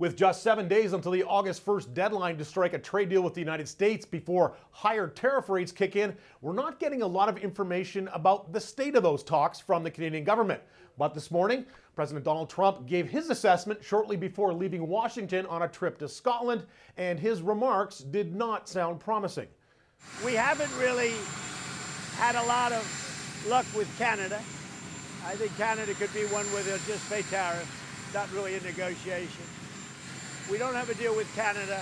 With just 7 days until the August 1st deadline to strike a trade deal with the United States before higher tariff rates kick in, we're not getting a lot of information about the state of those talks from the Canadian government. But this morning, President Donald Trump gave his assessment shortly before leaving Washington on a trip to Scotland, and his remarks did not sound promising. We haven't really had a lot of luck with Canada. I think Canada could be one where they'll just pay tariffs, not really a negotiation. We don't have a deal with Canada.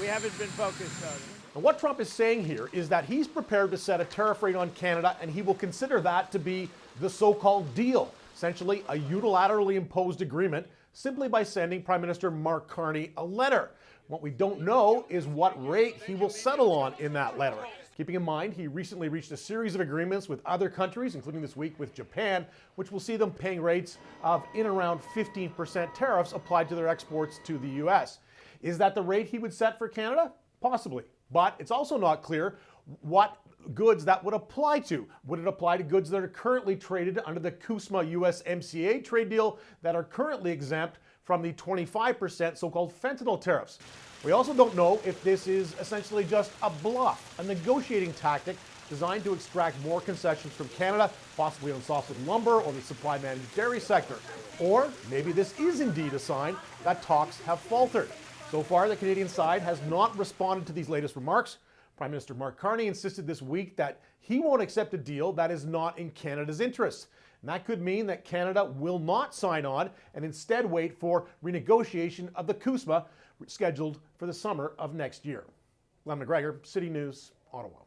We haven't been focused on it. And what Trump is saying here is that he's prepared to set a tariff rate on Canada, and he will consider that to be the so-called deal, essentially a unilaterally imposed agreement, simply by sending Prime Minister Mark Carney a letter. What we don't know is what rate he will settle on in that letter. Keeping in mind, he recently reached a series of agreements with other countries, including this week with Japan, which will see them paying rates of in around 15% tariffs applied to their exports to the U.S. Is that the rate he would set for Canada? Possibly. But it's also not clear what goods that would apply to. Would it apply to goods that are currently traded under the CUSMA USMCA trade deal that are currently exempt from the 25% so-called fentanyl tariffs? We also don't know if this is essentially just a bluff, a negotiating tactic designed to extract more concessions from Canada, possibly on softwood lumber or the supply-managed dairy sector. Or maybe this is indeed a sign that talks have faltered. So far, the Canadian side has not responded to these latest remarks. Prime Minister Mark Carney insisted this week that he won't accept a deal that is not in Canada's interests. And that could mean that Canada will not sign on and instead wait for renegotiation of the CUSMA scheduled for the summer of next year. Glen McGregor, City News, Ottawa.